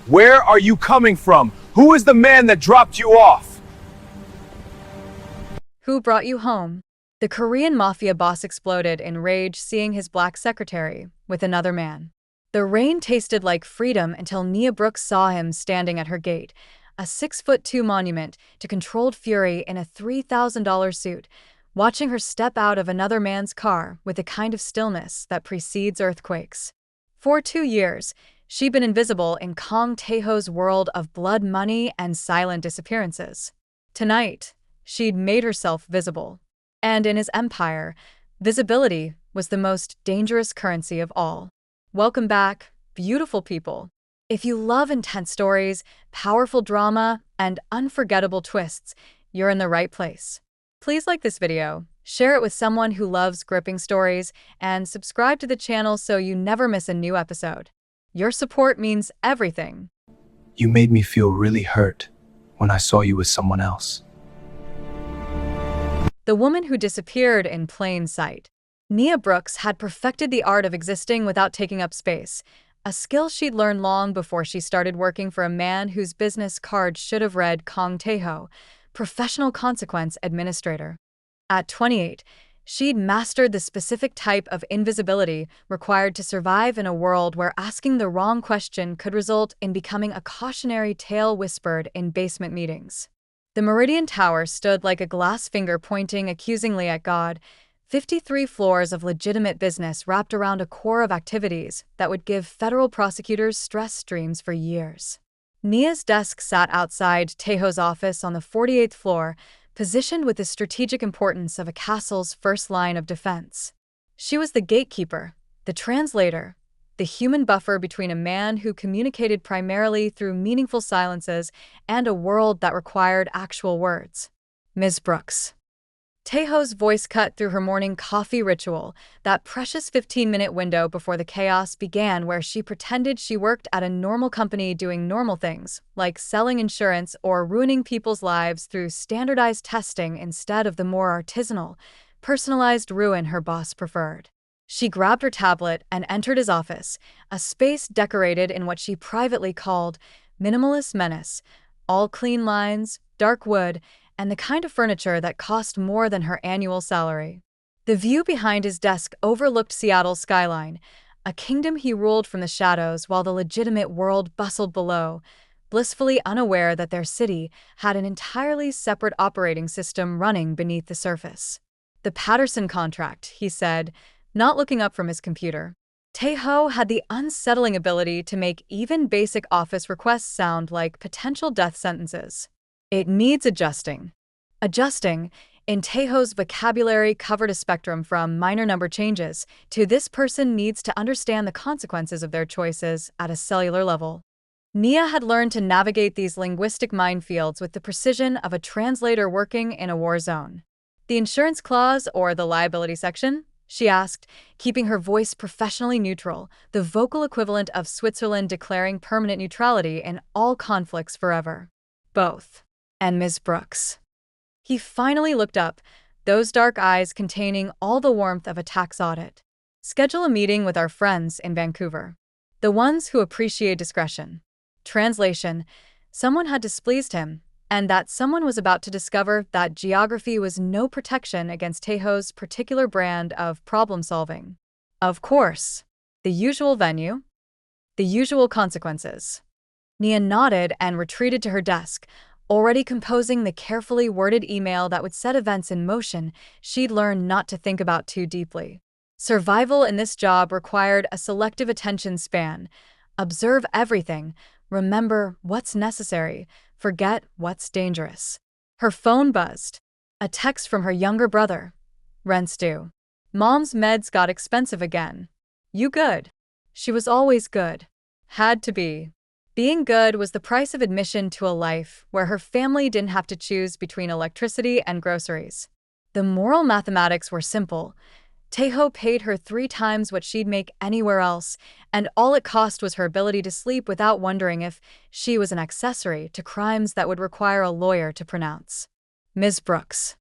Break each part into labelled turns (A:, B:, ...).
A: Where are you coming from? Who is the man that dropped you off?
B: Who brought you home? The Korean mafia boss exploded in rage seeing his black secretary with another man. The rain tasted like freedom until Nia Brooks saw him standing at her gate, a 6'2" monument to controlled fury in a $3,000 suit, watching her step out of another man's car with the kind of stillness that precedes earthquakes. For 2 years, she'd been invisible in Kang Taeho's world of blood money and silent disappearances. Tonight, she'd made herself visible. And in his empire, visibility was the most dangerous currency of all. Welcome back, beautiful people. If you love intense stories, powerful drama, and unforgettable twists, you're in the right place. Please like this video, share it with someone who loves gripping stories, and subscribe to the channel so you never miss a new episode. Your support means everything.
A: You made me feel really hurt when I saw you with someone else.
B: The woman who disappeared in plain sight. Nia Brooks had perfected the art of existing without taking up space, a skill she'd learned long before she started working for a man whose business card should have read Kang Taeho, professional consequence administrator. At 28, she'd mastered the specific type of invisibility required to survive in a world where asking the wrong question could result in becoming a cautionary tale whispered in basement meetings. The Meridian Tower stood like a glass finger pointing accusingly at God, 53 floors of legitimate business wrapped around a core of activities that would give federal prosecutors stress streams for years. Nia's desk sat outside Taeho's office on the 48th floor, positioned with the strategic importance of a castle's first line of defense. She was the gatekeeper, the translator, the human buffer between a man who communicated primarily through meaningful silences and a world that required actual words. Ms. Brooks. Taeho's voice cut through her morning coffee ritual, that precious 15-minute window before the chaos began where she pretended she worked at a normal company doing normal things, like selling insurance or ruining people's lives through standardized testing instead of the more artisanal, personalized ruin her boss preferred. She grabbed her tablet and entered his office, a space decorated in what she privately called minimalist menace, all clean lines, dark wood, and the kind of furniture that cost more than her annual salary. The view behind his desk overlooked Seattle's skyline, a kingdom he ruled from the shadows while the legitimate world bustled below, blissfully unaware that their city had an entirely separate operating system running beneath the surface. The Patterson contract, he said, not looking up from his computer. Taeho had the unsettling ability to make even basic office requests sound like potential death sentences. It needs adjusting. Adjusting, in Taeho's vocabulary, covered a spectrum from minor number changes to this person needs to understand the consequences of their choices at a cellular level. Nia had learned to navigate these linguistic minefields with the precision of a translator working in a war zone. The insurance clause or the liability section? She asked, keeping her voice professionally neutral, the vocal equivalent of Switzerland declaring permanent neutrality in all conflicts forever. Both. And Ms. Brooks. He finally looked up, those dark eyes containing all the warmth of a tax audit. Schedule a meeting with our friends in Vancouver. The ones who appreciate discretion. Translation: someone had displeased him, and that someone was about to discover that geography was no protection against Taeho's particular brand of problem-solving. Of course. The usual venue. The usual consequences. Nia nodded and retreated to her desk, already composing the carefully worded email that would set events in motion she'd learned not to think about too deeply. Survival in this job required a selective attention span. Observe everything, remember what's necessary, forget what's dangerous. Her phone buzzed. A text from her younger brother. Rent's due. Mom's meds got expensive again. You good? She was always good. Had to be. Being good was the price of admission to a life where her family didn't have to choose between electricity and groceries. The moral mathematics were simple. Taeho paid her 3 times what she'd make anywhere else, and all it cost was her ability to sleep without wondering if she was an accessory to crimes that would require a lawyer to pronounce. Ms. Brooks.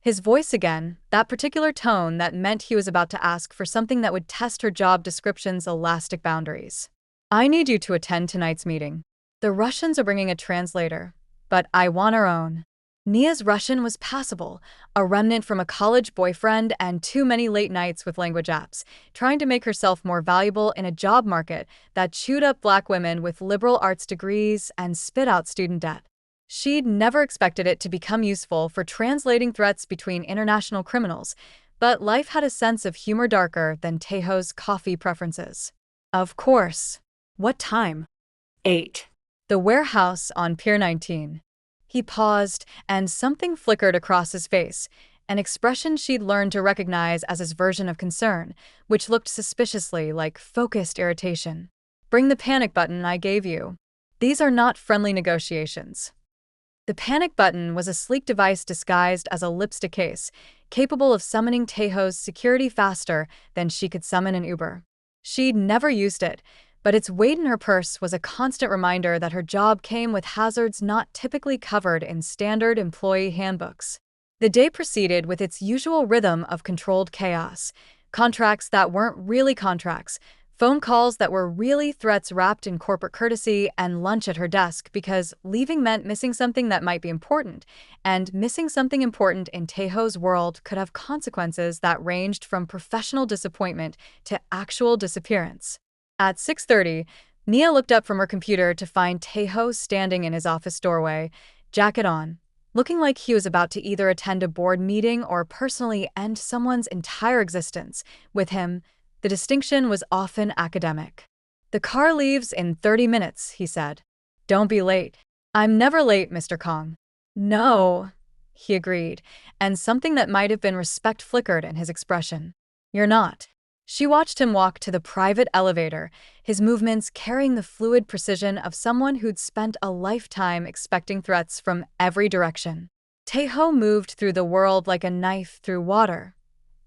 B: His voice again, that particular tone that meant he was about to ask for something that would test her job description's elastic boundaries. I need you to attend tonight's meeting. The Russians are bringing a translator, but I want our own. Nia's Russian was passable, a remnant from a college boyfriend and too many late nights with language apps, trying to make herself more valuable in a job market that chewed up black women with liberal arts degrees and spit out student debt. She'd never expected it to become useful for translating threats between international criminals, but life had a sense of humor darker than Taeho's coffee preferences. Of course. What time? 8. The warehouse on Pier 19. He paused, and something flickered across his face, an expression she'd learned to recognize as his version of concern, which looked suspiciously like focused irritation. Bring the panic button I gave you. These are not friendly negotiations. The panic button was a sleek device disguised as a lipstick case, capable of summoning Taeho's security faster than she could summon an Uber. She'd never used it, but its weight in her purse was a constant reminder that her job came with hazards not typically covered in standard employee handbooks. The day proceeded with its usual rhythm of controlled chaos: contracts that weren't really contracts, phone calls that were really threats wrapped in corporate courtesy, and lunch at her desk because leaving meant missing something that might be important, and missing something important in Taeho's world could have consequences that ranged from professional disappointment to actual disappearance. At 6:30, Nia looked up from her computer to find Taeho standing in his office doorway, jacket on, looking like he was about to either attend a board meeting or personally end someone's entire existence. With him, the distinction was often academic. The car leaves in 30 minutes, he said. Don't be late. I'm never late, Mr. Kong. No, he agreed, and something that might have been respect flickered in his expression. You're not. She watched him walk to the private elevator, his movements carrying the fluid precision of someone who'd spent a lifetime expecting threats from every direction. Taeho moved through the world like a knife through water,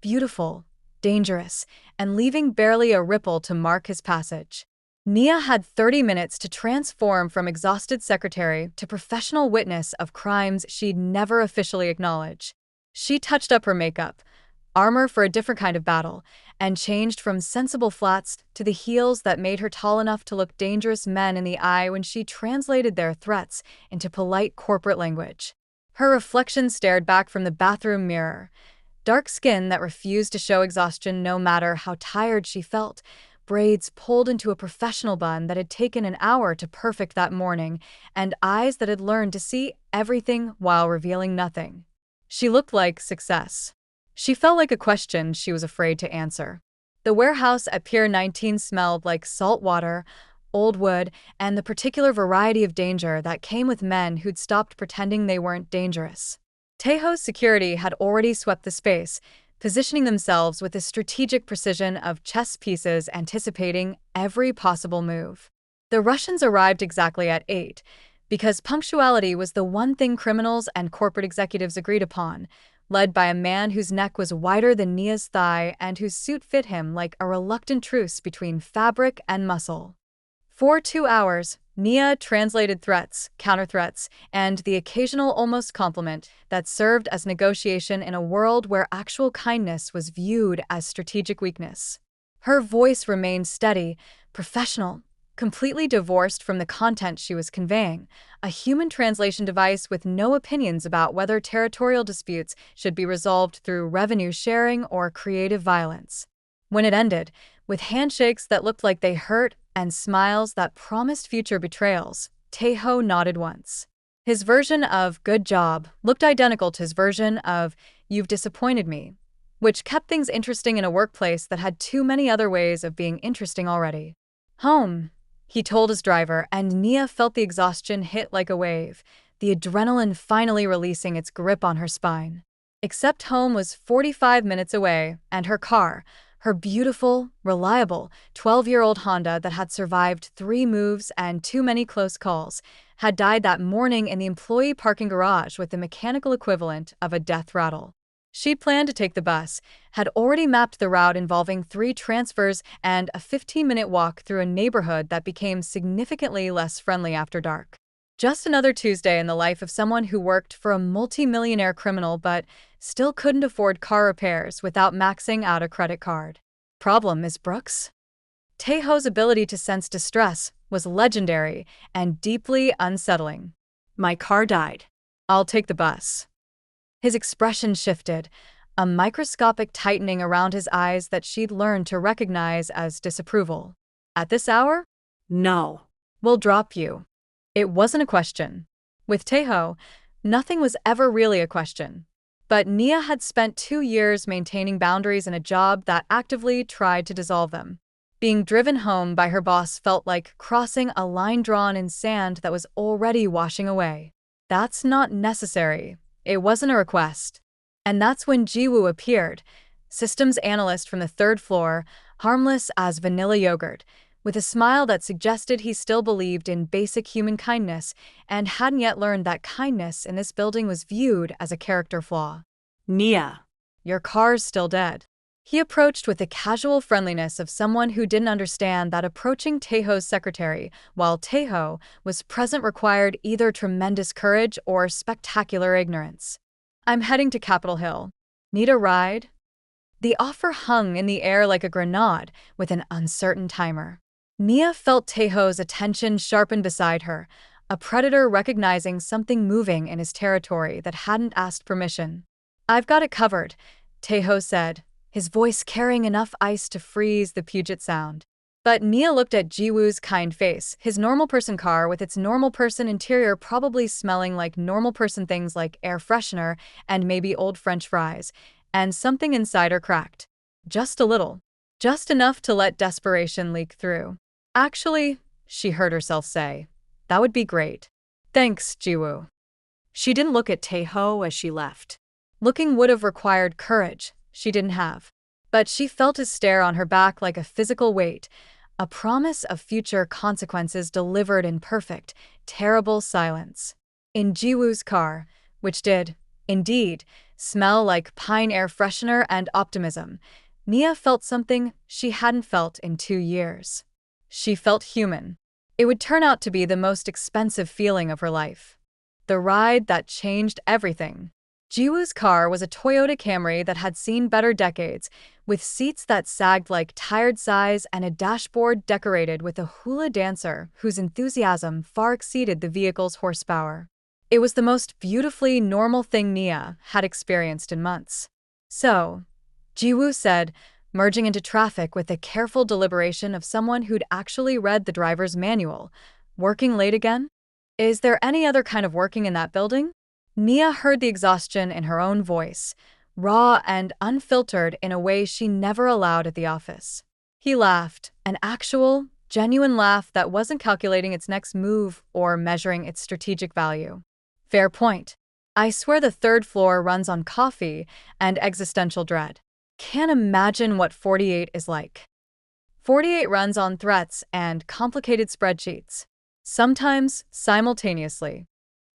B: beautiful, dangerous, and leaving barely a ripple to mark his passage. Nia had 30 minutes to transform from exhausted secretary to professional witness of crimes she'd never officially acknowledge. She touched up her makeup, armor for a different kind of battle, and changed from sensible flats to the heels that made her tall enough to look dangerous men in the eye when she translated their threats into polite corporate language. Her reflection stared back from the bathroom mirror, dark skin that refused to show exhaustion no matter how tired she felt, braids pulled into a professional bun that had taken an hour to perfect that morning, and eyes that had learned to see everything while revealing nothing. She looked like success. She felt like a question she was afraid to answer. The warehouse at Pier 19 smelled like salt water, old wood, and the particular variety of danger that came with men who'd stopped pretending they weren't dangerous. Taeho's security had already swept the space, positioning themselves with the strategic precision of chess pieces, anticipating every possible move. The Russians arrived exactly at 8, because punctuality was the one thing criminals and corporate executives agreed upon, led by a man whose neck was wider than Nia's thigh and whose suit fit him like a reluctant truce between fabric and muscle. For 2 hours, Nia translated threats, counter-threats, and the occasional almost compliment that served as negotiation in a world where actual kindness was viewed as strategic weakness. Her voice remained steady, professional, completely divorced from the content she was conveying, a human translation device with no opinions about whether territorial disputes should be resolved through revenue sharing or creative violence. When it ended, with handshakes that looked like they hurt and smiles that promised future betrayals, Taeho nodded once. His version of "good job" looked identical to his version of "you've disappointed me," which kept things interesting in a workplace that had too many other ways of being interesting already. Home, he told his driver, and Nia felt the exhaustion hit like a wave, the adrenaline finally releasing its grip on her spine. Except home was 45 minutes away, and her car, her beautiful, reliable 12-year-old Honda that had survived 3 moves and too many close calls, had died that morning in the employee parking garage with the mechanical equivalent of a death rattle. She'd planned to take the bus, had already mapped the route involving 3 transfers and a 15-minute walk through a neighborhood that became significantly less friendly after dark. Just another Tuesday in the life of someone who worked for a multi-millionaire criminal but still couldn't afford car repairs without maxing out a credit card. Problem, Miss Brooks? Taeho's ability to sense distress was legendary and deeply unsettling.
C: My car died.
B: I'll take the bus. His expression shifted, a microscopic tightening around his eyes that she'd learned to recognize as disapproval. At this hour?
C: No.
B: We'll drop you. It wasn't a question. With Taeho, nothing was ever really a question. But Nia had spent 2 years maintaining boundaries in a job that actively tried to dissolve them. Being driven home by her boss felt like crossing a line drawn in sand that was already washing away. That's not necessary. It wasn't a request. And that's when Jiwoo appeared, systems analyst from the 3rd floor, harmless as vanilla yogurt, with a smile that suggested he still believed in basic human kindness and hadn't yet learned that kindness in this building was viewed as a character flaw.
C: Nia.
B: Your car's still dead. He approached with the casual friendliness of someone who didn't understand that approaching Taeho's secretary while Taeho was present required either tremendous courage or spectacular ignorance. I'm heading to Capitol Hill. Need a ride? The offer hung in the air like a grenade with an uncertain timer. Nia felt Taeho's attention sharpen beside her, a predator recognizing something moving in his territory that hadn't asked permission. I've got it covered, Taeho said, his voice carrying enough ice to freeze the Puget Sound. But Nia looked at Jiwoo's kind face, his normal person car with its normal person interior probably smelling like normal person things like air freshener and maybe old French fries, and something inside her cracked. Just a little. Just enough to let desperation leak through. Actually, she heard herself say, that would be great. Thanks, Jiwoo.
C: She didn't look at Taeho as she left.
B: Looking would have required courage she didn't have. But she felt his stare on her back like a physical weight, a promise of future consequences delivered in perfect, terrible silence. In Jiwoo's car, which did, indeed, smell like pine air freshener and optimism, Nia felt something she hadn't felt in 2 years. She felt human. It would turn out to be the most expensive feeling of her life. The ride that changed everything. Jiwoo's car was a Toyota Camry that had seen better decades, with seats that sagged like tired sighs and a dashboard decorated with a hula dancer whose enthusiasm far exceeded the vehicle's horsepower. It was the most beautifully normal thing Nia had experienced in months. So, Jiwoo said, merging into traffic with the careful deliberation of someone who'd actually read the driver's manual, working late again? Is there any other kind of working in that building? Nia heard the exhaustion in her own voice, raw and unfiltered in a way she never allowed at the office. He laughed, an actual, genuine laugh that wasn't calculating its next move or measuring its strategic value. Fair point. I swear the 3rd floor runs on coffee and existential dread. Can't imagine what 48 is like. 48 runs on threats and complicated spreadsheets, sometimes simultaneously.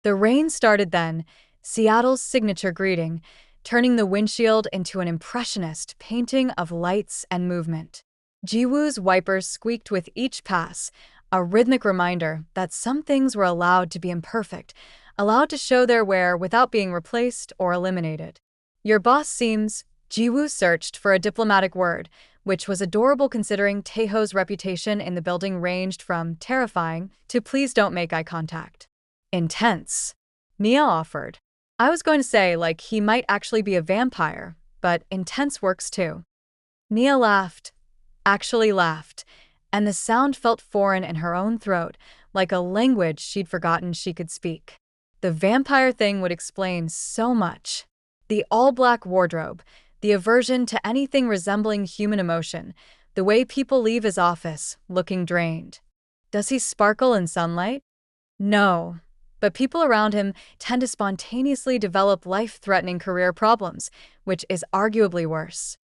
B: The rain started then, Seattle's signature greeting, turning the windshield into an impressionist painting of lights and movement. Jiwoo's wipers squeaked with each pass, a rhythmic reminder that some things were allowed to be imperfect, allowed to show their wear without being replaced or eliminated. Your boss seems... Jiwoo searched for a diplomatic word, which was adorable considering Taeho's reputation in the building ranged from terrifying to please don't make eye contact. Intense. Nia offered. I was going to say, like, he might actually be a vampire, but intense works too. Nia laughed, actually laughed, and the sound felt foreign in her own throat, like a language she'd forgotten she could speak. The vampire thing would explain so much. The all-black wardrobe, the aversion to anything resembling human emotion, the way people leave his office looking drained. Does he sparkle in sunlight? No, but people around him tend to spontaneously develop life-threatening career problems, which is arguably worse.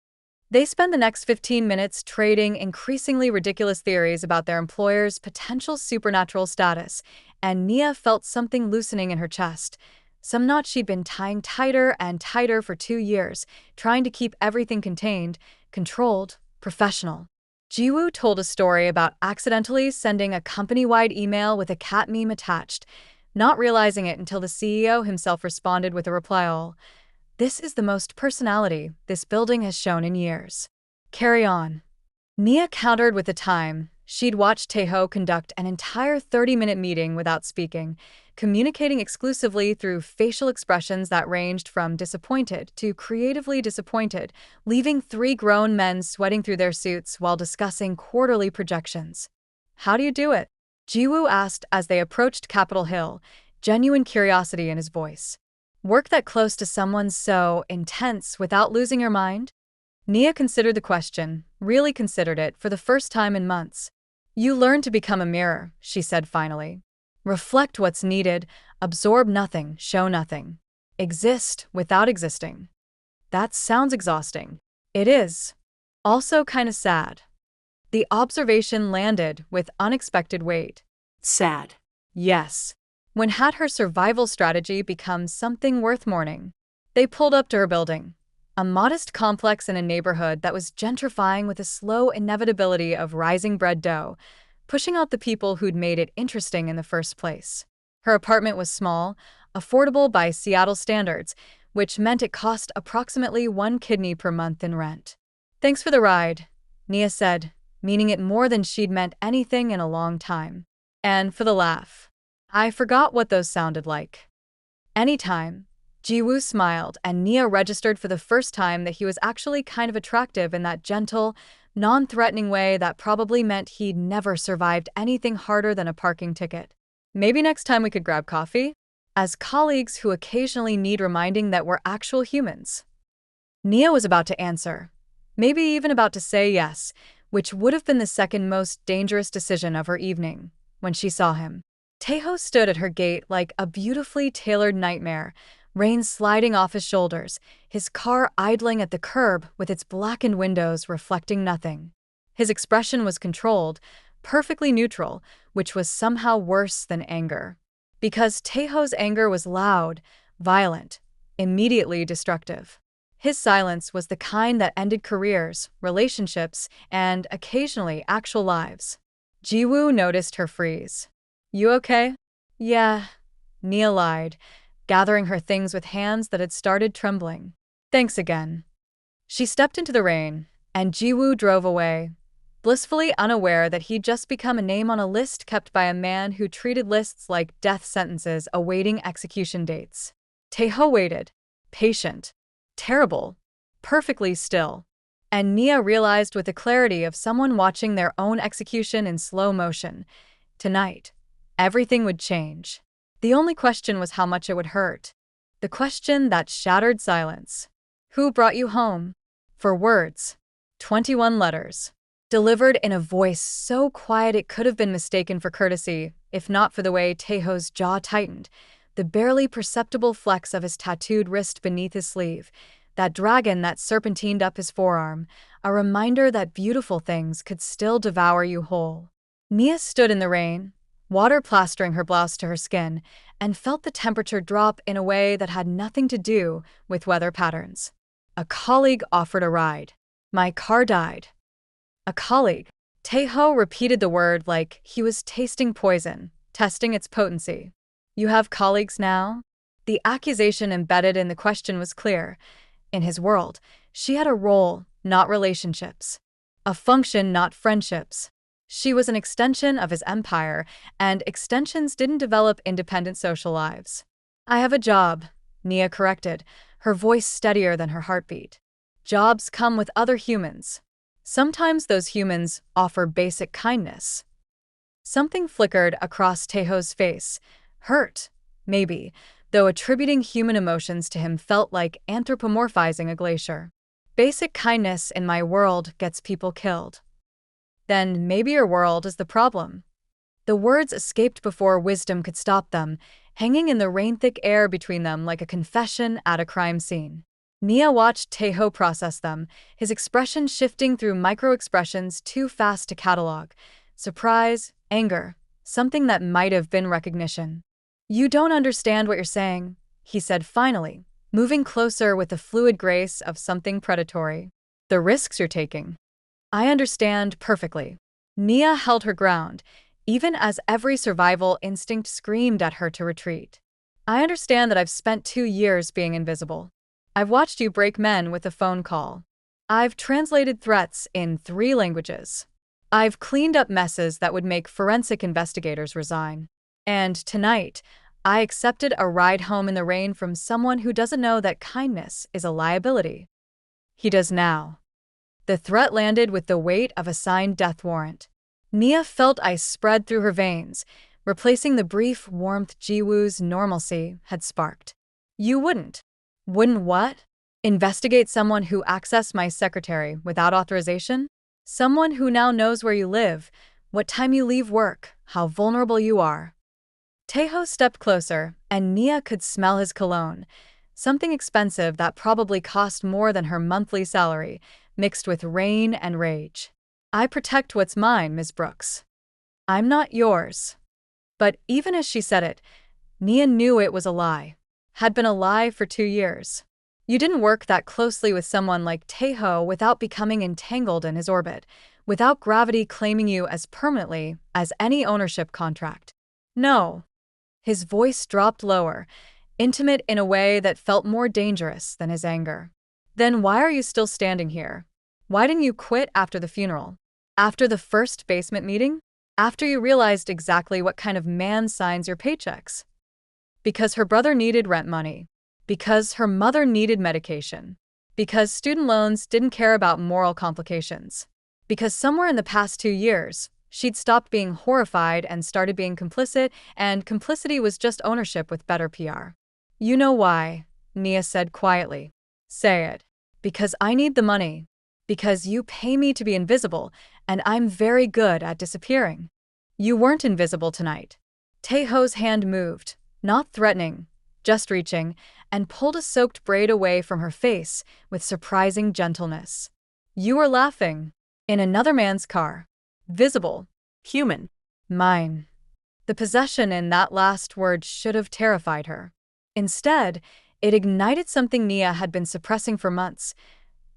B: They spend the next 15 minutes trading increasingly ridiculous theories about their employer's potential supernatural status, and Nia felt something loosening in her chest. Some knot she'd been tying tighter and tighter for 2 years, trying to keep everything contained, controlled, professional. Jiwoo told a story about accidentally sending a company-wide email with a cat meme attached, not realizing it until the CEO himself responded with a reply all, "This is the most personality this building has shown in years. Carry on." Nia countered with the time, She'd watched Taeho conduct an entire 30-minute meeting without speaking, communicating exclusively through facial expressions that ranged from disappointed to creatively disappointed, leaving three grown men sweating through their suits while discussing quarterly projections. "How do you do it?" Jiwoo asked as they approached Capitol Hill, genuine curiosity in his voice. "Work that close to someone so intense without losing your mind?" Nia considered the question, really considered it for the first time in months. "You learn to become a mirror," she said finally. "Reflect what's needed, absorb nothing, show nothing. Exist without existing." That sounds exhausting. It is. Also kinda sad. The observation landed with unexpected weight.
C: Sad.
B: Yes. When had her survival strategy become something worth mourning? They pulled up to her building, a modest complex in a neighborhood that was gentrifying with a slow inevitability of rising bread dough, pushing out the people who'd made it interesting in the first place. Her apartment was small, affordable by Seattle standards, which meant it cost approximately 1 kidney per month in rent. "Thanks for the ride," Nia said, meaning it more than she'd meant anything in a long time. "And for the laugh. I forgot what those sounded like." "Anytime." Jiwoo smiled, and Nia registered for the first time that he was actually kind of attractive in that gentle, non-threatening way that probably meant he'd never survived anything harder than a parking ticket. "Maybe next time we could grab coffee?" As colleagues who occasionally need reminding that we're actual humans. Nia was about to answer, maybe even about to say yes, which would have been the second most dangerous decision of her evening, when she saw him. Taeho stood at her gate like a beautifully tailored nightmare, rain sliding off his shoulders, his car idling at the curb with its blackened windows reflecting nothing. His expression was controlled, perfectly neutral, which was somehow worse than anger. Because Taeho's anger was loud, violent, immediately destructive. His silence was the kind that ended careers, relationships, and occasionally actual lives. Jiwoo noticed her freeze. "You okay?" "Yeah," Nia lied, gathering her things with hands that had started trembling. "Thanks again." She stepped into the rain, and Jiwoo drove away, blissfully unaware that he'd just become a name on a list kept by a man who treated lists like death sentences awaiting execution dates. Taeho waited, patient, terrible, perfectly still. And Nia realized with the clarity of someone watching their own execution in slow motion, tonight, everything would change. The only question was how much it would hurt. The question that shattered silence. "Who brought you home?" For words. 21 letters. Delivered in a voice so quiet it could have been mistaken for courtesy, if not for the way Taeho's jaw tightened, the barely perceptible flex of his tattooed wrist beneath his sleeve, that dragon that serpentined up his forearm, a reminder that beautiful things could still devour you whole. Nia stood in the rain, water plastering her blouse to her skin, and felt the temperature drop in a way that had nothing to do with weather patterns. A colleague offered a ride. "My car died." A colleague. Taeho repeated the word like he was tasting poison, testing its potency. "You have colleagues now?" The accusation embedded in the question was clear. In his world, she had a role, not relationships. A function, not friendships. She was an extension of his empire, and extensions didn't develop independent social lives. "I have a job," Nia corrected, her voice steadier than her heartbeat. "Jobs come with other humans. Sometimes those humans offer basic kindness." Something flickered across Taeho's face. Hurt, maybe, though attributing human emotions to him felt like anthropomorphizing a glacier. "Basic kindness in my world gets people killed." "Then maybe your world is the problem." The words escaped before wisdom could stop them, hanging in the rain-thick air between them like a confession at a crime scene. Nia watched Taeho process them, his expression shifting through micro-expressions too fast to catalog. Surprise, anger, something that might have been recognition. "You don't understand what you're saying," he said finally, moving closer with the fluid grace of something predatory. "The risks you're taking." "I understand perfectly." Nia held her ground, even as every survival instinct screamed at her to retreat. "I understand that I've spent 2 years being invisible. I've watched you break men with a phone call. I've translated threats in 3 languages. I've cleaned up messes that would make forensic investigators resign. And tonight, I accepted a ride home in the rain from someone who doesn't know that kindness is a liability. He does now. The threat landed with the weight of a signed death warrant. Nia felt ice spread through her veins, replacing the brief warmth Jiwoo's normalcy had sparked. You wouldn't. Wouldn't what? Investigate someone who accessed my secretary without authorization? Someone who now knows where you live, what time you leave work, how vulnerable you are. Taeho stepped closer, and Nia could smell his cologne, something expensive that probably cost more than her monthly salary, mixed with rain and rage. I protect what's mine, Ms. Brooks. I'm not yours. But even as she said it, Nia knew it was a lie. Had been a lie for 2 years. You didn't work that closely with someone like Taeho without becoming entangled in his orbit, without gravity claiming you as permanently as any ownership contract. No. His voice dropped lower, intimate in a way that felt more dangerous than his anger. Then why are you still standing here? Why didn't you quit after the funeral? After the first basement meeting? After you realized exactly what kind of man signs your paychecks? Because her brother needed rent money. Because her mother needed medication. Because student loans didn't care about moral complications. Because somewhere in the past 2 years, she'd stopped being horrified and started being complicit, and complicity was just ownership with better PR. You know why, Nia said quietly. Say it. Because I need the money. Because you pay me to be invisible, and I'm very good at disappearing. You weren't invisible tonight. Taeho's hand moved, not threatening, just reaching, and pulled a soaked braid away from her face with surprising gentleness. You were laughing. In another man's car. Visible.
C: Human.
B: Mine. The possession in that last word should have terrified her. Instead, it ignited something Nia had been suppressing for months.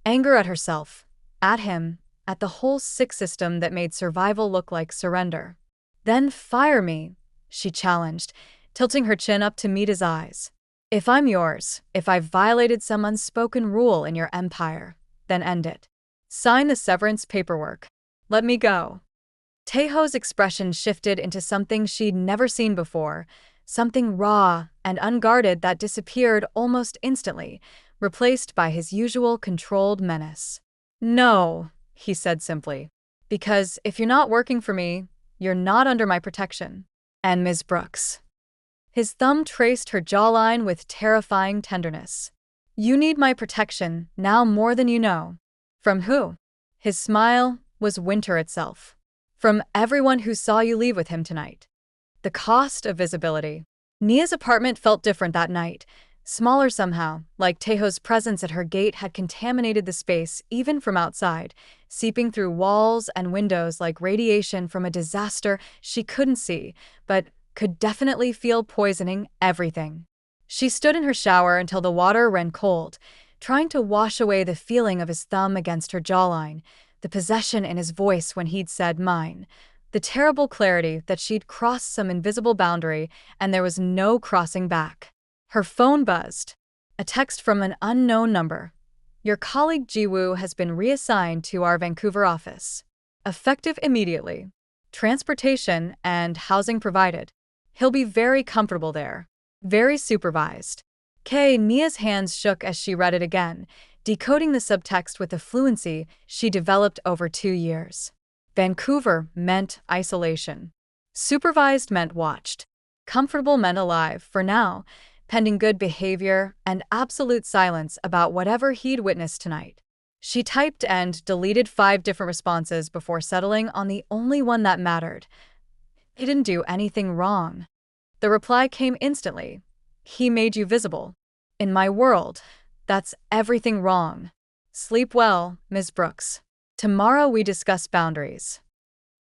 B: Anger at herself, at him, at the whole sick system that made survival look like surrender. Then fire me, she challenged, tilting her chin up to meet his eyes. If I'm yours, if I've violated some unspoken rule in your empire, then end it. Sign the severance paperwork. Let me go. Taeho's expression shifted into something she'd never seen before, something raw and unguarded that disappeared almost instantly, replaced by his usual controlled menace. No, he said simply. Because if you're not working for me, you're not under my protection. And Ms. Brooks. His thumb traced her jawline with terrifying tenderness. You need my protection, now more than you know. From who? His smile was winter itself. From everyone who saw you leave with him tonight. The cost of visibility. Nia's apartment felt different that night. Smaller somehow, like Taeho's presence at her gate had contaminated the space even from outside, seeping through walls and windows like radiation from a disaster she couldn't see, but could definitely feel poisoning everything. She stood in her shower until the water ran cold, trying to wash away the feeling of his thumb against her jawline, the possession in his voice when he'd said mine, the terrible clarity that she'd crossed some invisible boundary and there was no crossing back. Her phone buzzed. A text from an unknown number. Your colleague Jiwoo has been reassigned to our Vancouver office. Effective immediately. Transportation and housing provided. He'll be very comfortable there. Very supervised. Nia's hands shook as she read it again, decoding the subtext with a fluency she developed over 2 years. Vancouver meant isolation. Supervised meant watched. Comfortable meant alive, for now, pending good behavior and absolute silence about whatever he'd witnessed tonight. She typed and deleted 5 different responses before settling on the only one that mattered. He didn't do anything wrong. The reply came instantly. He made you visible. In my world, that's everything wrong. Sleep well, Ms. Brooks. Tomorrow we discuss boundaries.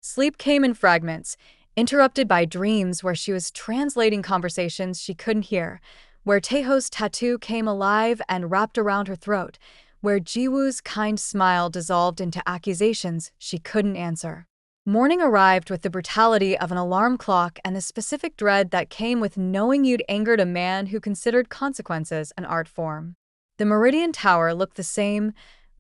B: Sleep came in fragments, interrupted by dreams where she was translating conversations she couldn't hear, where Taeho's tattoo came alive and wrapped around her throat, where Jiwoo's kind smile dissolved into accusations she couldn't answer. Morning arrived with the brutality of an alarm clock and the specific dread that came with knowing you'd angered a man who considered consequences an art form. The Meridian Tower looked the same,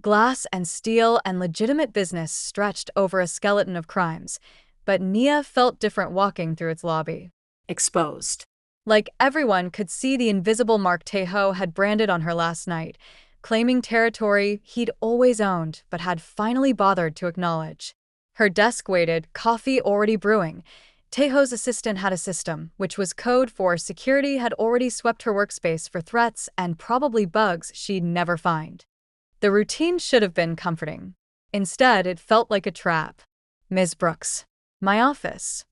B: Glass and steel and legitimate business stretched over a skeleton of crimes, but Nia felt different walking through its lobby.
C: Exposed.
B: Like everyone could see the invisible mark Taeho had branded on her last night, claiming territory he'd always owned but had finally bothered to acknowledge. Her desk waited, coffee already brewing. Taeho's assistant had a system, which was code for security had already swept her workspace for threats and probably bugs she'd never find. The routine should have been comforting. Instead, it felt like a trap. Ms. Brooks. My office.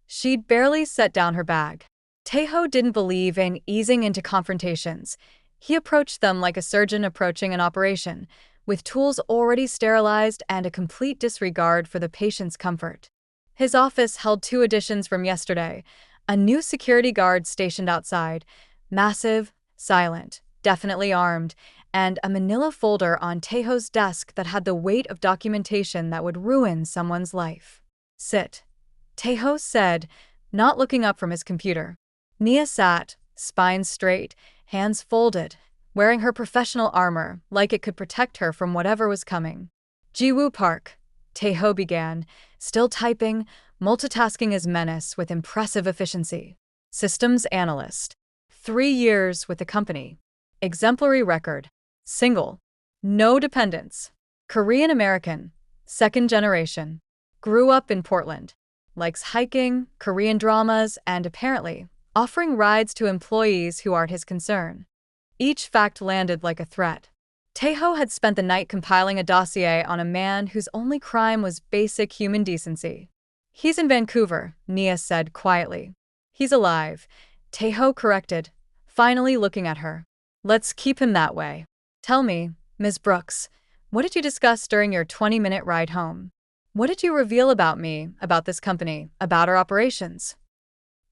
B: She'd barely set down her bag. Taeho didn't believe in easing into confrontations. He approached them like a surgeon approaching an operation, with tools already sterilized and a complete disregard for the patient's comfort. His office held 2 additions from yesterday: a new security guard stationed outside, massive, silent, definitely armed, and a manila folder on Taeho's desk that had the weight of documentation that would ruin someone's life. Sit, Taeho said, not looking up from his computer. Nia sat, spine straight, hands folded, wearing her professional armor like it could protect her from whatever was coming. Jiwoo Park, Taeho began, still typing, multitasking his menace with impressive efficiency. Systems analyst. 3 years with the company. Exemplary record. Single. No dependents. Korean American. 2nd generation. Grew up in Portland. Likes hiking, Korean dramas, and apparently offering rides to employees who aren't his concern. Each fact landed like a threat. Taeho had spent the night compiling a dossier on a man whose only crime was basic human decency. He's in Vancouver, Nia said quietly. He's alive, Taeho corrected, finally looking at her. Let's keep him that way. Tell me, Ms. Brooks, what did you discuss during your 20-minute ride home? What did you reveal about me, about this company, about our operations?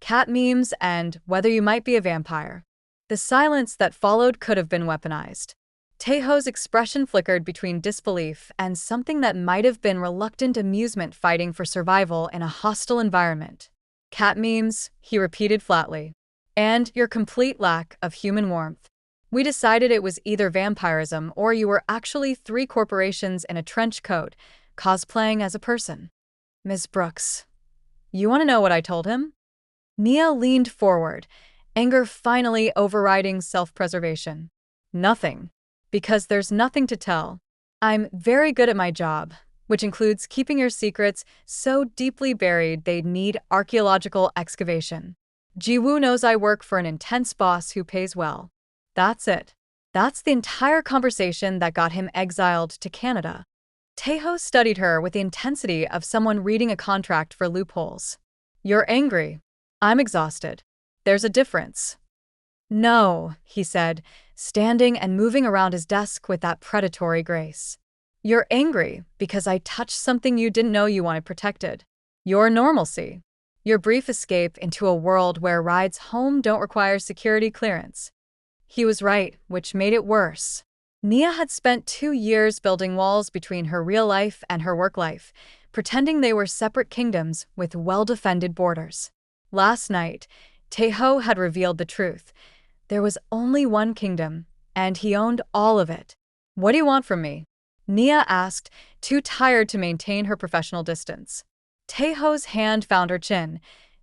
B: Cat memes and whether you might be a vampire. The silence that followed could have been weaponized. Taeho's expression flickered between disbelief and something that might have been reluctant amusement fighting for survival in a hostile environment. Cat memes, he repeated flatly. And your complete lack of human warmth. We decided it was either vampirism or you were actually 3 corporations in a trench coat, cosplaying as a person. Ms. Brooks, you want to know what I told him? Nia leaned forward, anger finally overriding self-preservation. Nothing. Because there's nothing to tell. I'm very good at my job, which includes keeping your secrets so deeply buried they'd need archaeological excavation. Jiwoo knows I work for an intense boss who pays well. That's it. That's the entire conversation that got him exiled to Canada. Taeho studied her with the intensity of someone reading a contract for loopholes. You're angry. I'm exhausted. There's a difference. No, he said, standing and moving around his desk with that predatory grace. You're angry because I touched something you didn't know you wanted protected. Your normalcy. Your brief escape into a world where rides home don't require security clearance. He was right, which made it worse. Nia had spent 2 years building walls between her real life and her work life, pretending they were separate kingdoms with well-defended borders. Last night, Taeho had revealed the truth. There was only one kingdom, and he owned all of it. What do you want from me? Nia asked, too tired to maintain her professional distance. Taeho's hand found her chin,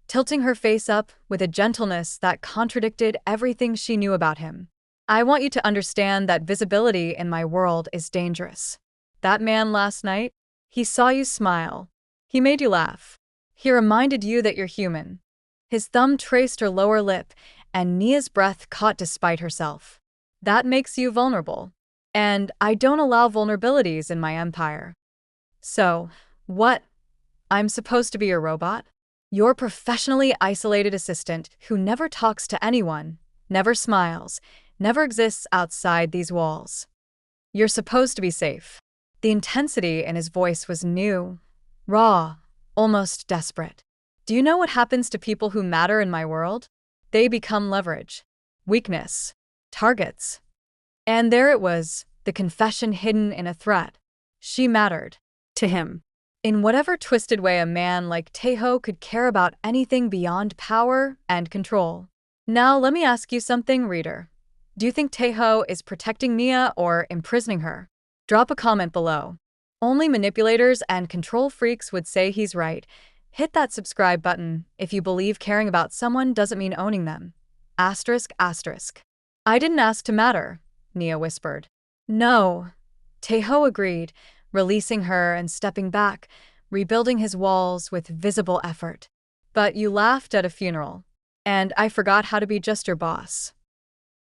B: tilting her face up with a gentleness that contradicted everything she knew about him. I want you to understand that visibility in my world is dangerous. That man last night, he saw you smile. He made you laugh. He reminded you that you're human. His thumb traced her lower lip, and Nia's breath caught despite herself. That makes you vulnerable. And I don't allow vulnerabilities in my empire. So, what? I'm supposed to be your robot? Your professionally isolated assistant who never talks to anyone, never smiles, never exists outside these walls. You're supposed to be safe. The intensity in his voice was new, raw, almost desperate. Do you know what happens to people who matter in my world? They become leverage, weakness, targets. And there it was, the confession hidden in a threat. She mattered.
C: To him.
B: In whatever twisted way a man like Taeho could care about anything beyond power and control. Now let me ask you something, reader. Do you think Taeho is protecting Nia or imprisoning her? Drop a comment below. Only manipulators and control freaks would say he's right. Hit that subscribe button if you believe caring about someone doesn't mean owning them. Asterisk, asterisk. I didn't ask to matter, Nia whispered. No. Taeho agreed, releasing her and stepping back, rebuilding his walls with visible effort. But you laughed at a funeral, and I forgot how to be just your boss.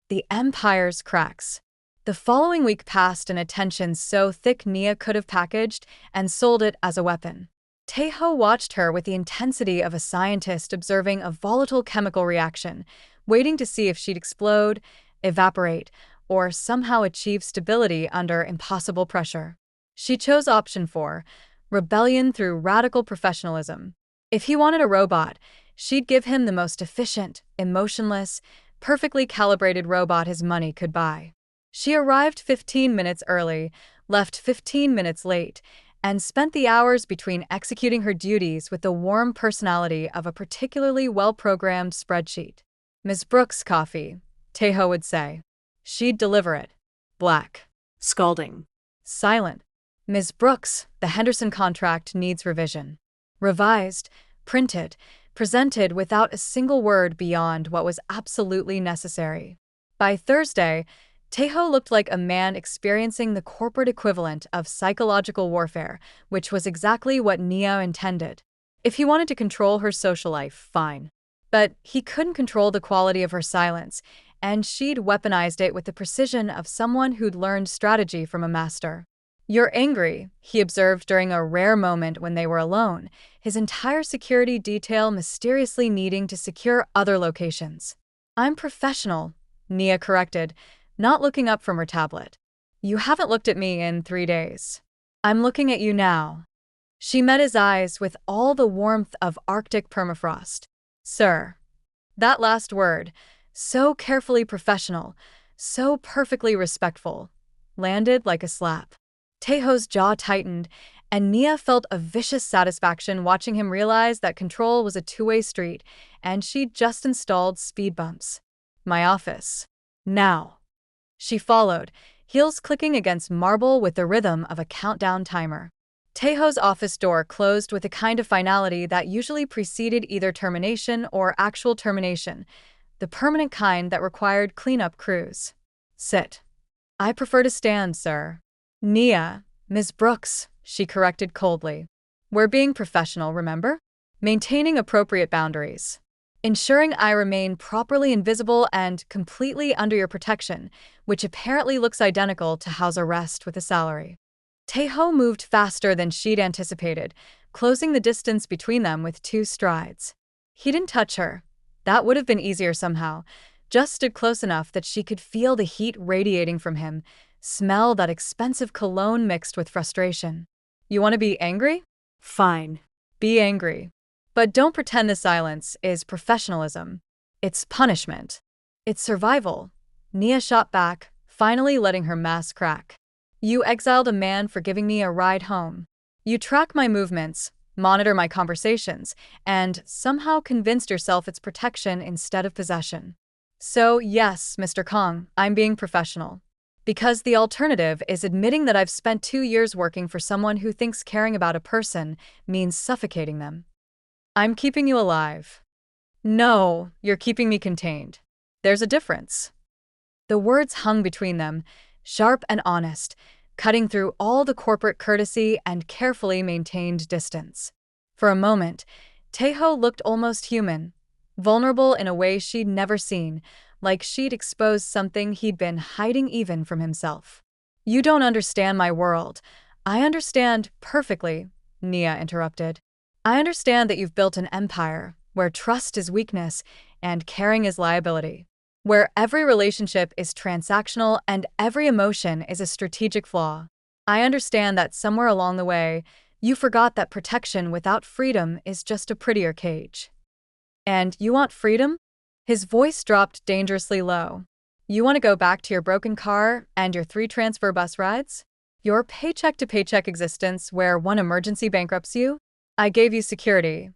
B: The Empire's cracks. The following week passed in a tension so thick Nia could have packaged and sold it as a weapon. Taeho watched her with the intensity of a scientist observing a volatile chemical reaction, waiting to see if she'd explode, evaporate, or somehow achieve stability under impossible pressure. She chose option 4, rebellion through radical professionalism. If he wanted a robot, she'd give him the most efficient, emotionless, perfectly calibrated robot his money could buy. She arrived 15 minutes early, left 15 minutes late, and spent the hours between executing her duties with the warm personality of a particularly well-programmed spreadsheet. Ms. Brooks' coffee, Taeho would say. She'd deliver it. Black.
C: Scalding.
B: Silent. Ms. Brooks, the Henderson contract needs revision. Revised, printed, presented without a single word beyond what was absolutely necessary. By Thursday, Taeho looked like a man experiencing the corporate equivalent of psychological warfare, which was exactly what Nia intended. If he wanted to control her social life, fine. But he couldn't control the quality of her silence, and she'd weaponized it with the precision of someone who'd learned strategy from a master. You're angry, he observed during a rare moment when they were alone, his entire security detail mysteriously needing to secure other locations. I'm professional, Nia corrected, not looking up from her tablet. You haven't looked at me in 3 days. I'm looking at you now. She met his eyes with all the warmth of Arctic permafrost. Sir. That last word, so carefully professional, so perfectly respectful, landed like a slap. Taeho's jaw tightened, and Nia felt a vicious satisfaction watching him realize that control was a two-way street, and she'd just installed speed bumps. My office. Now. She followed, heels clicking against marble with the rhythm of a countdown timer. Taeho's office door closed with a kind of finality that usually preceded either termination or actual termination, the permanent kind that required cleanup crews. Sit. I prefer to stand, sir. Nia, Ms. Brooks, she corrected coldly. We're being professional, remember? Maintaining appropriate boundaries. Ensuring I remain properly invisible and completely under your protection, which apparently looks identical to house arrest with a salary. Taeho moved faster than she'd anticipated, closing the distance between them with 2 strides. He didn't touch her. That would have been easier somehow. Just stood close enough that she could feel the heat radiating from him, smell that expensive cologne mixed with frustration. You want to be angry?
C: Fine.
B: Be angry. But don't pretend the silence is professionalism. It's punishment. It's survival. Nia shot back, finally letting her mask crack. You exiled a man for giving me a ride home. You track my movements, monitor my conversations, and somehow convinced yourself it's protection instead of possession. So, yes, Mr. Kong, I'm being professional. Because the alternative is admitting that I've spent 2 years working for someone who thinks caring about a person means suffocating them. I'm keeping you alive. No, you're keeping me contained. There's a difference. The words hung between them, sharp and honest, cutting through all the corporate courtesy and carefully maintained distance. For a moment, Taeho looked almost human, vulnerable in a way she'd never seen, like she'd exposed something he'd been hiding even from himself. You don't understand my world. I understand perfectly, Nia interrupted. I understand that you've built an empire where trust is weakness and caring is liability, where every relationship is transactional and every emotion is a strategic flaw. I understand that somewhere along the way, you forgot that protection without freedom is just a prettier cage. And you want freedom? His voice dropped dangerously low. You want to go back to your broken car and your 3 transfer bus rides? Your paycheck-to-paycheck existence where one emergency bankrupts you? I gave you security.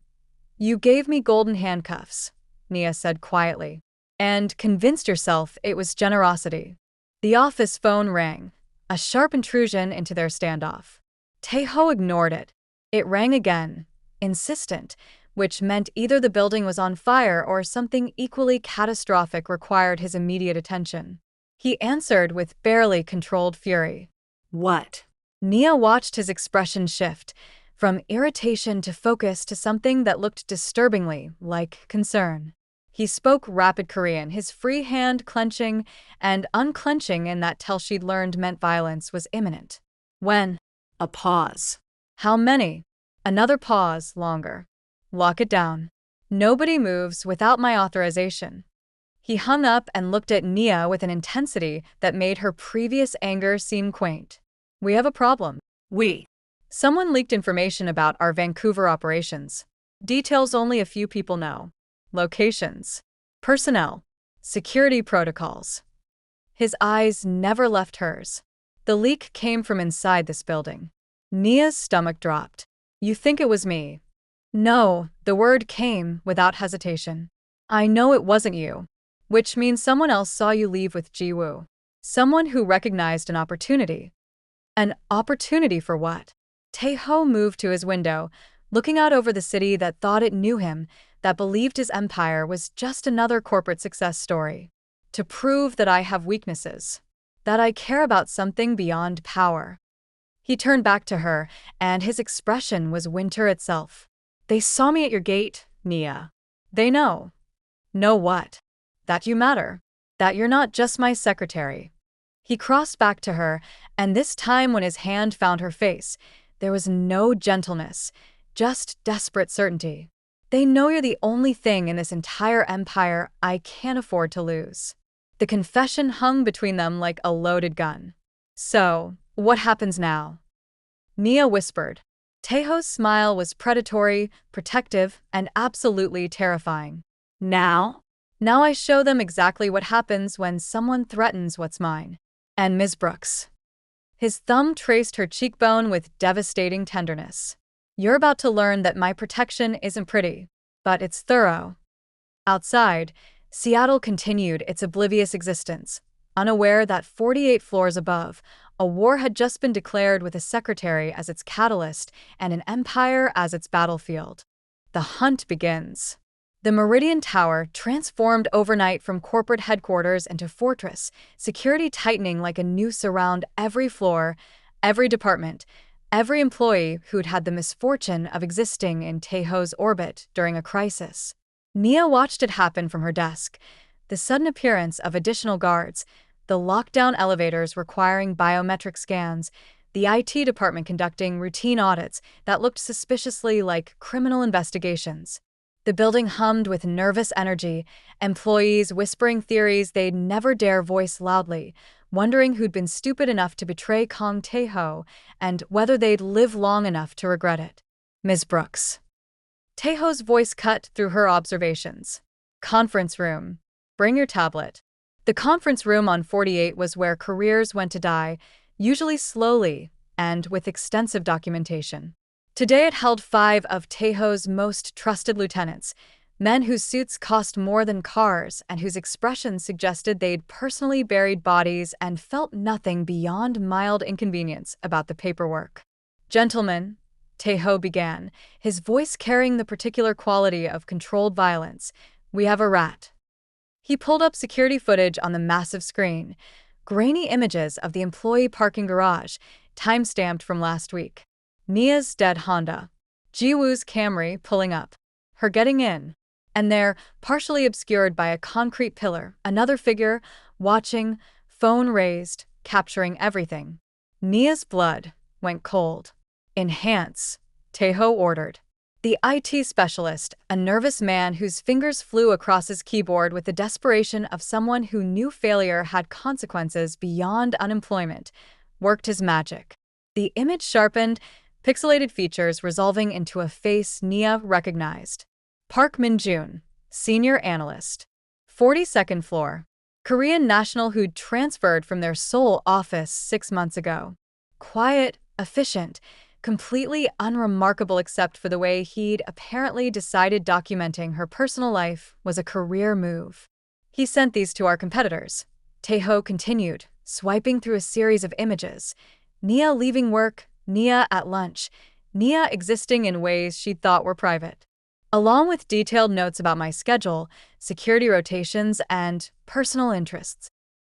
B: You gave me golden handcuffs, Nia said quietly, and convinced yourself it was generosity. The office phone rang. a sharp intrusion into their standoff. Taeho ignored it. It rang again, insistent, which meant either the building was on fire or something equally catastrophic required his immediate attention. He answered with barely controlled fury.
C: What?
B: Nia watched his expression shift, from irritation to focus to something that looked disturbingly like concern. He spoke rapid Korean, his free hand clenching and unclenching in that till she'd learned meant violence was imminent. When?
C: A pause.
B: How many? Another pause, longer. Lock it down. Nobody moves without my authorization. He hung up and looked at Nia with an intensity that made her previous anger seem quaint. We have a problem.
C: We.
B: Someone leaked information about our Vancouver operations. Details only a few people know. Locations. Personnel. Security protocols. His eyes never left hers. The leak came from inside this building. Nia's stomach dropped. You think it was me? No, the word came without hesitation. I know it wasn't you. Which means someone else saw you leave with Ji-woo. Someone who recognized an opportunity. An opportunity for what? Taeho moved to his window, looking out over the city that thought it knew him, that believed his empire was just another corporate success story. To prove that I have weaknesses. That I care about something beyond power. He turned back to her, and his expression was winter itself. They saw me at your gate, Nia. They know. Know what? That you matter. That you're not just my secretary. He crossed back to her, and this time when his hand found her face, there was no gentleness, just desperate certainty. They know you're the only thing in this entire empire I can't afford to lose. The confession hung between them like a loaded gun. So, what happens now? Nia whispered. Taeho's smile was predatory, protective, and absolutely terrifying.
C: Now?
B: Now I show them exactly what happens when someone threatens what's mine. And Ms. Brooks. His thumb traced her cheekbone with devastating tenderness. You're about to learn that my protection isn't pretty, but it's thorough. Outside, Seattle continued its oblivious existence, unaware that 48 floors above, a war had just been declared with a secretary as its catalyst and an empire as its battlefield. The hunt begins. The Meridian Tower transformed overnight from corporate headquarters into fortress, security tightening like a noose around every floor, every department, every employee who'd had the misfortune of existing in Taeho's orbit during a crisis. Nia watched it happen from her desk, the sudden appearance of additional guards, the lockdown elevators requiring biometric scans, the IT department conducting routine audits that looked suspiciously like criminal investigations. The building hummed with nervous energy, employees whispering theories they'd never dare voice loudly, wondering who'd been stupid enough to betray Kong Taeho and whether they'd live long enough to regret it. Ms. Brooks. Taeho's voice cut through her observations. Conference room. Bring your tablet. The conference room on 48 was where careers went to die, usually slowly and with extensive documentation. Today it held 5 of Taeho's most trusted lieutenants, men whose suits cost more than cars and whose expressions suggested they'd personally buried bodies and felt nothing beyond mild inconvenience about the paperwork. Gentlemen, Taeho began, his voice carrying the particular quality of controlled violence, we have a rat. He pulled up security footage on the massive screen, grainy images of the employee parking garage, time-stamped from last week. Nia's dead Honda. Ji-woo's Camry pulling up. Her getting in. And there, partially obscured by a concrete pillar, another figure, watching, phone raised, capturing everything. Nia's blood went cold. Enhance, Taeho ordered. The IT specialist, a nervous man whose fingers flew across his keyboard with the desperation of someone who knew failure had consequences beyond unemployment, worked his magic. The image sharpened, pixelated features resolving into a face Nia recognized. Park Min-jun, senior analyst. 42nd floor. Korean national who'd transferred from their Seoul office 6 months ago. Quiet, efficient, completely unremarkable except for the way he'd apparently decided documenting her personal life was a career move. He sent these to our competitors. Taeho continued, swiping through a series of images. Nia leaving work, Nia at lunch, Nia existing in ways she thought were private. Along with detailed notes about my schedule, security rotations, and personal interests.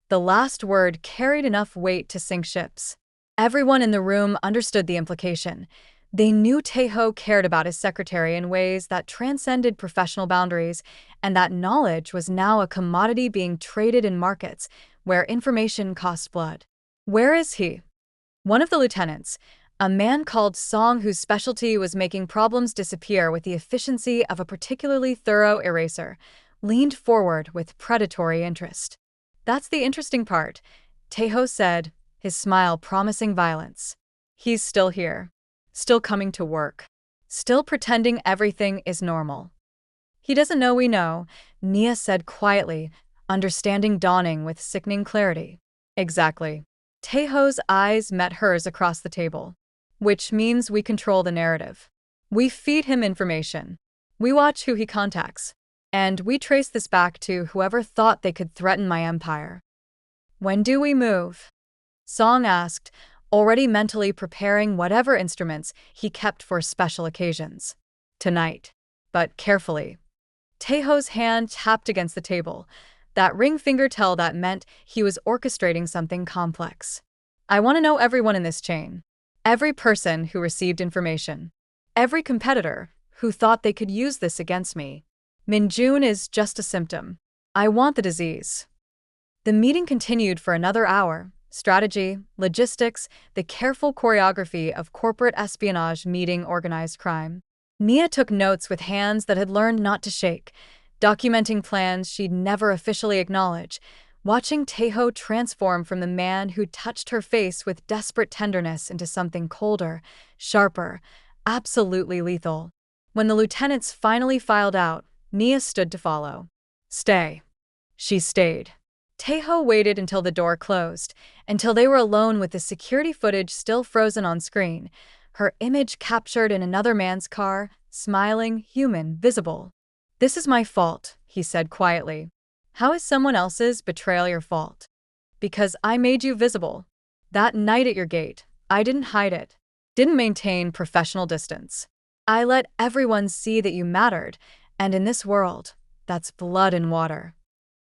B: The last word carried enough weight to sink ships. Everyone in the room understood the implication. They knew Taeho cared about his secretary in ways that transcended professional boundaries, and that knowledge was now a commodity being traded in markets where information cost blood. Where is he? One of the lieutenants, a man called Song whose specialty was making problems disappear with the efficiency of a particularly thorough eraser, leaned forward with predatory interest. That's the interesting part, Taeho said, his smile promising violence. He's still here. Still coming to work. Still pretending everything is normal. He doesn't know we know, Nia said quietly, understanding dawning with sickening clarity. Exactly. Taeho's eyes met hers across the table. Which means we control the narrative. We feed him information. We watch who he contacts. And we trace this back to whoever thought they could threaten my empire. When do we move? Song asked, already mentally preparing whatever instruments he kept for special occasions. Tonight. But carefully. Taeho's hand tapped against the table, that ring finger tell that meant he was orchestrating something complex. I want to know everyone in this chain. Every person who received information. Every competitor who thought they could use this against me. Minjun is just a symptom. I want the disease. The meeting continued for another hour. Strategy, logistics, the careful choreography of corporate espionage meeting organized crime. Nia took notes with hands that had learned not to shake, documenting plans she'd never officially acknowledge, watching Taeho transform from the man who touched her face with desperate tenderness into something colder, sharper, absolutely lethal. When the lieutenants finally filed out, Nia stood to follow. Stay. She stayed. Taeho waited until the door closed, until they were alone with the security footage still frozen on screen, her image captured in another man's car, smiling, human, visible. This is my fault, he said quietly. How is someone else's betrayal your fault? Because I made you visible. That night at your gate, I didn't hide it. Didn't maintain professional distance. I let everyone see that you mattered, and in this world, that's blood and water.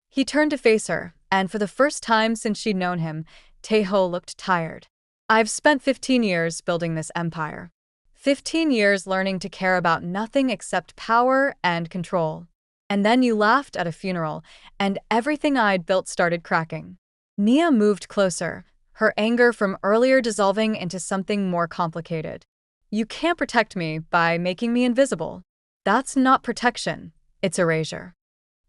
B: He turned to face her, and for the first time since she'd known him, Taeho looked tired. I've spent 15 years building this empire. 15 years learning to care about nothing except power and control. And then you laughed at a funeral, and everything I'd built started cracking. Nia moved closer, her anger from earlier dissolving into something more complicated. You can't protect me by making me invisible. That's not protection, it's erasure.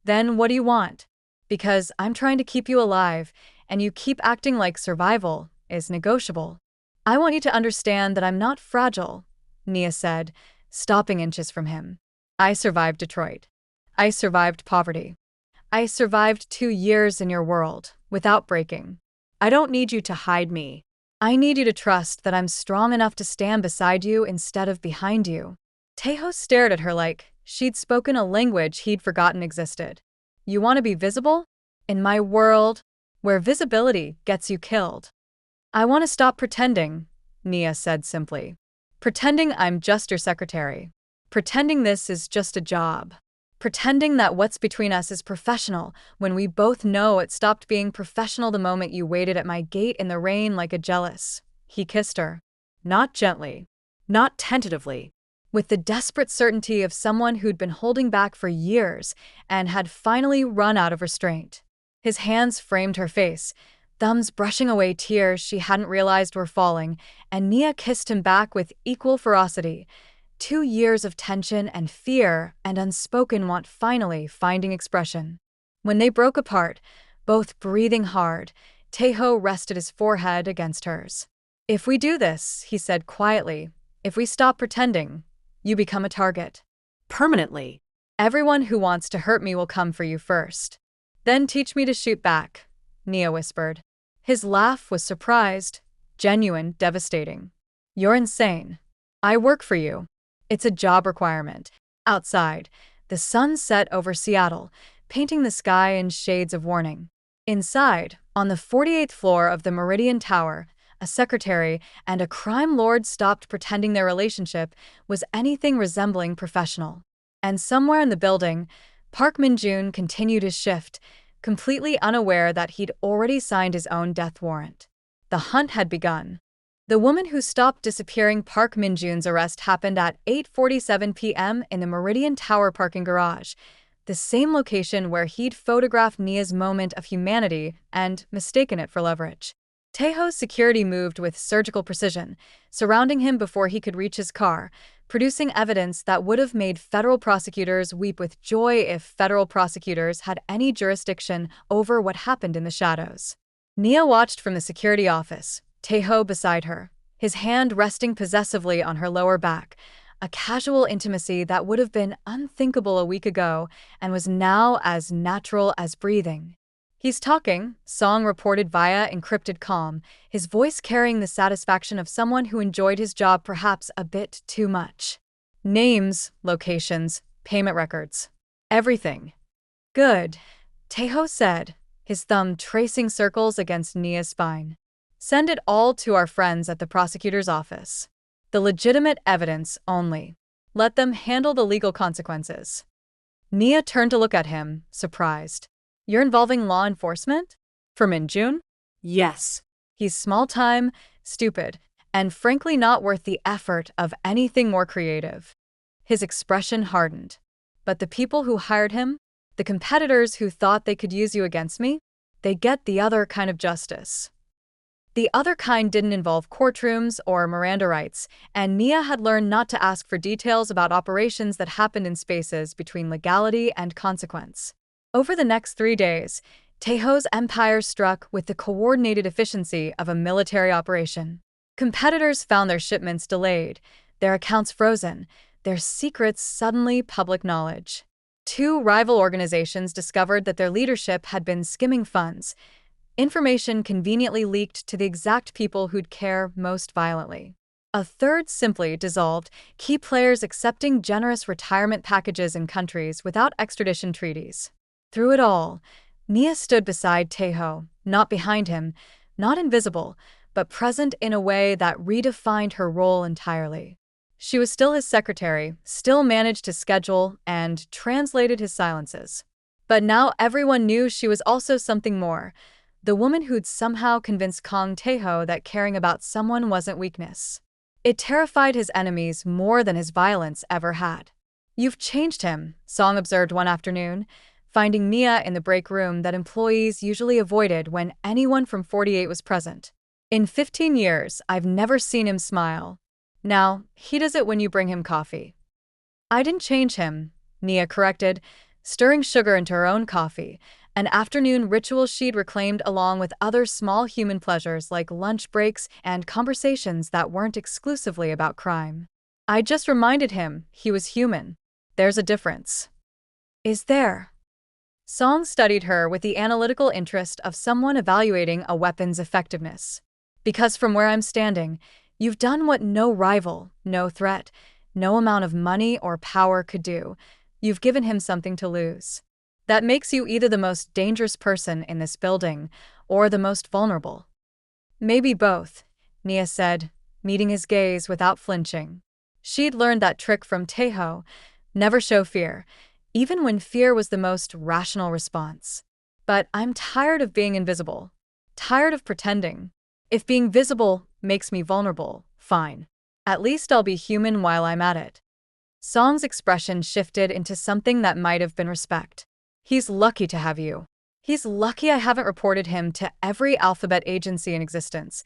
B: Then what do you want? Because I'm trying to keep you alive, and you keep acting like survival is negotiable. I want you to understand that I'm not fragile, Nia said, stopping inches from him. I survived Detroit. I survived poverty. I survived 2 years in your world, without breaking. I don't need you to hide me. I need you to trust that I'm strong enough to stand beside you instead of behind you. Taeho stared at her like she'd spoken a language he'd forgotten existed. You want to be visible? In my world, where visibility gets you killed. I want to stop pretending, Nia said simply. Pretending I'm just your secretary. Pretending this is just a job. Pretending that what's between us is professional when we both know it stopped being professional the moment you waited at my gate in the rain like a jealous. He kissed her. Not gently. Not tentatively. With the desperate certainty of someone who'd been holding back for years and had finally run out of restraint. His hands framed her face, thumbs brushing away tears she hadn't realized were falling, and Nia kissed him back with equal ferocity. 2 years of tension and fear and unspoken want finally finding expression. When they broke apart, both breathing hard, Taeho rested his forehead against hers. If we do this, he said quietly, if we stop pretending, you become a target.
C: Permanently.
B: Everyone who wants to hurt me will come for you first. Then teach me to shoot back, Nia whispered. His laugh was surprised, genuine, devastating. You're insane. I work for you. It's a job requirement. Outside, the sun set over Seattle, painting the sky in shades of warning. Inside, on the 48th floor of the Meridian Tower, a secretary and a crime lord stopped pretending their relationship was anything resembling professional. And somewhere in the building, Park Min-joon continued his shift, completely unaware that he'd already signed his own death warrant. The hunt had begun. The woman who stopped disappearing Park Min-joon's arrest happened at 8:47 p.m. in the Meridian Tower parking garage, the same location where he'd photographed Nia's moment of humanity and mistaken it for leverage. Taeho's security moved with surgical precision, surrounding him before he could reach his car, producing evidence that would have made federal prosecutors weep with joy if federal prosecutors had any jurisdiction over what happened in the shadows. Nia watched from the security office, Taeho beside her, his hand resting possessively on her lower back, a casual intimacy that would have been unthinkable a week ago and was now as natural as breathing. "He's talking," Song reported via encrypted comm, his voice carrying the satisfaction of someone who enjoyed his job perhaps a bit too much. "Names, locations, payment records. Everything." "Good," Taeho said, his thumb tracing circles against Nia's spine. "Send it all to our friends at the prosecutor's office. The legitimate evidence only. Let them handle the legal consequences." Nia turned to look at him, surprised. "You're involving law enforcement? For Min-joon?"
C: Yes.
B: "He's small-time, stupid, and frankly not worth the effort of anything more creative." His expression hardened. "But the people who hired him? The competitors who thought they could use you against me? They get the other kind of justice." The other kind didn't involve courtrooms or Miranda rights, and Nia had learned not to ask for details about operations that happened in spaces between legality and consequence. Over the next 3 days, Taeho's empire struck with the coordinated efficiency of a military operation. Competitors found their shipments delayed, their accounts frozen, their secrets suddenly public knowledge. 2 rival organizations discovered that their leadership had been skimming funds, information conveniently leaked to the exact people who'd care most violently. A third simply dissolved, key players accepting generous retirement packages in countries without extradition treaties. Through it all, Nia stood beside Taeho, not behind him, not invisible, but present in a way that redefined her role entirely. She was still his secretary, still managed his schedule, and translated his silences. But now everyone knew she was also something more, the woman who'd somehow convinced Kang Taeho that caring about someone wasn't weakness. It terrified his enemies more than his violence ever had. "You've changed him," Song observed one afternoon, finding Nia in the break room that employees usually avoided when anyone from 48 was present. "In 15 years, I've never seen him smile. Now, he does it when you bring him coffee." "I didn't change him," Nia corrected, stirring sugar into her own coffee, an afternoon ritual she'd reclaimed along with other small human pleasures like lunch breaks and conversations that weren't exclusively about crime. "I just reminded him he was human. There's a difference." "Is there?" Song studied her with the analytical interest of someone evaluating a weapon's effectiveness. "Because from where I'm standing, you've done what no rival, no threat, no amount of money or power could do. You've given him something to lose. That makes you either the most dangerous person in this building or the most vulnerable." "Maybe both," Nia said, meeting his gaze without flinching. She'd learned that trick from Taeho: never show fear, even when fear was the most rational response. "But I'm tired of being invisible. Tired of pretending. If being visible makes me vulnerable, fine. At least I'll be human while I'm at it." Song's expression shifted into something that might have been respect. "He's lucky to have you. He's lucky I haven't reported him to every alphabet agency in existence,"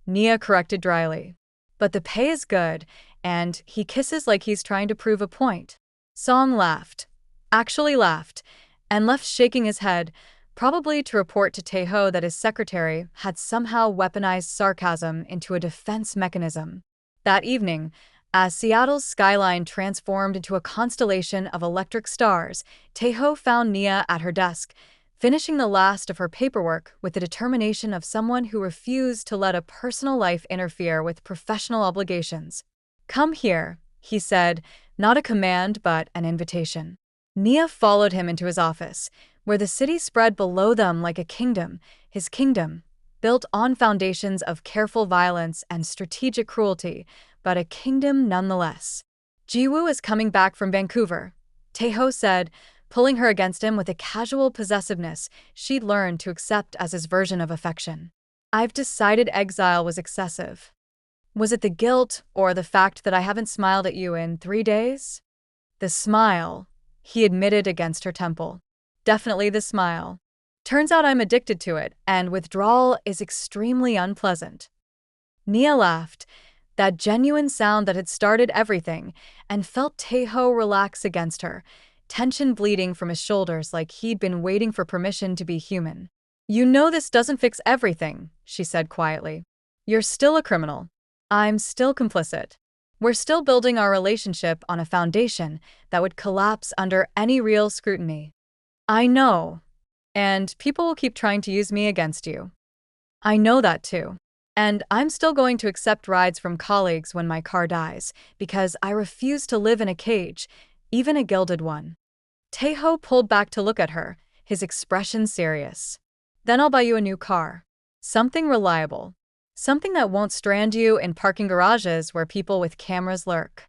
B: Nia corrected dryly. "But the pay is good, and he kisses like he's trying to prove a point." Song laughed. Actually laughed, and left shaking his head, probably to report to Taeho that his secretary had somehow weaponized sarcasm into a defense mechanism. That evening, as Seattle's skyline transformed into a constellation of electric stars, Taeho found Nia at her desk, finishing the last of her paperwork with the determination of someone who refused to let a personal life interfere with professional obligations. "Come here," he said, not a command but an invitation. Nia followed him into his office, where the city spread below them like a kingdom, his kingdom, built on foundations of careful violence and strategic cruelty, but a kingdom nonetheless. Jiwoo is coming back from Vancouver, Taeho said, pulling her against him with a casual possessiveness she'd learned to accept as his version of affection. I've decided exile was excessive. Was it the guilt or the fact that I haven't smiled at you in 3 days? The smile, he admitted against her temple. Definitely the smile. Turns out I'm addicted to it, and withdrawal is extremely unpleasant. Nia laughed, that genuine sound that had started everything, and felt Taeho relax against her, tension bleeding from his shoulders like he'd been waiting for permission to be human. You know this doesn't fix everything, she said quietly. You're still a criminal. I'm still complicit. We're still building our relationship on a foundation that would collapse under any real scrutiny. I know. And people will keep trying to use me against you. I know that too. And I'm still going to accept rides from colleagues when my car dies, because I refuse to live in a cage, even a gilded one. Taeho pulled back to look at her, his expression serious. Then I'll buy you a new car. Something reliable. Something that won't strand you in parking garages where people with cameras lurk.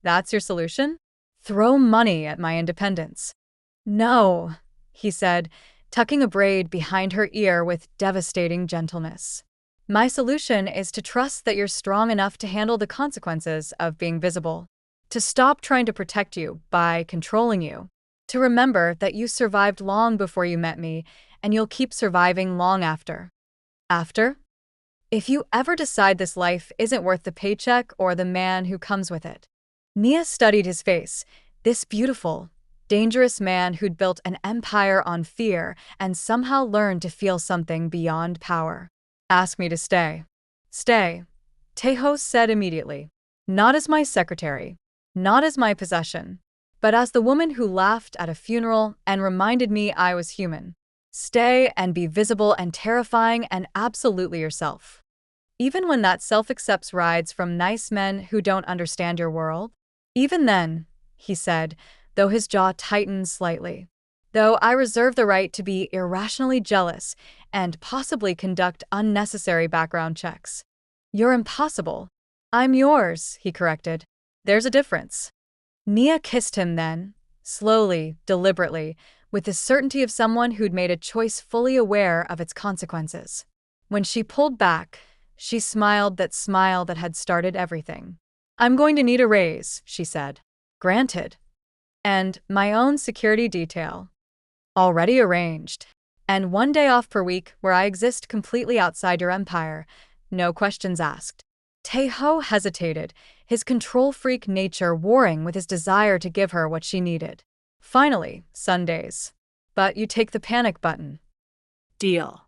B: That's your solution? Throw money at my independence. No, he said, tucking a braid behind her ear with devastating gentleness. My solution is to trust that you're strong enough to handle the consequences of being visible. To stop trying to protect you by controlling you. To remember that you survived long before you met me, and you'll keep surviving long after. After? If you ever decide this life isn't worth the paycheck or the man who comes with it. Nia studied his face, this beautiful, dangerous man who'd built an empire on fear and somehow learned to feel something beyond power. Ask me to stay. Stay, Taeho said immediately. Not as my secretary, not as my possession, but as the woman who laughed at a funeral and reminded me I was human. Stay and be visible and terrifying and absolutely yourself. Even when that self accepts rides from nice men who don't understand your world? Even then, he said, though his jaw tightened slightly. Though I reserve the right to be irrationally jealous and possibly conduct unnecessary background checks. You're impossible. I'm yours, he corrected. There's a difference. Nia kissed him then, slowly, deliberately, with the certainty of someone who'd made a choice fully aware of its consequences. When she pulled back, she smiled that smile that had started everything. I'm going to need a raise, she said. Granted. And my own security detail. Already arranged. And 1 day off per week where I exist completely outside your empire. No questions asked. Taeho hesitated, his control freak nature warring with his desire to give her what she needed. Finally, Sundays. But you take the panic button.
C: Deal.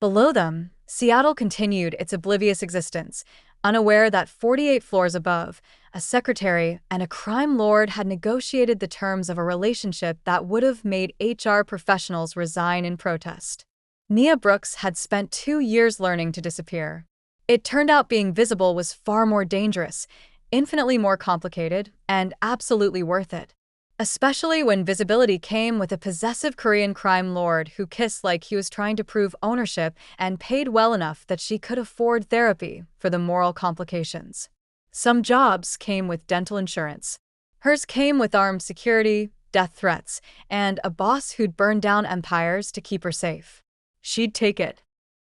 B: Below them, Seattle continued its oblivious existence, unaware that 48 floors above, a secretary and a crime lord had negotiated the terms of a relationship that would have made HR professionals resign in protest. Nia Brooks had spent 2 years learning to disappear. It turned out being visible was far more dangerous, infinitely more complicated, and absolutely worth it. Especially when visibility came with a possessive Korean crime lord who kissed like he was trying to prove ownership and paid well enough that she could afford therapy for the moral complications. Some jobs came with dental insurance. Hers came with armed security, death threats, and a boss who'd burn down empires to keep her safe. She'd take it.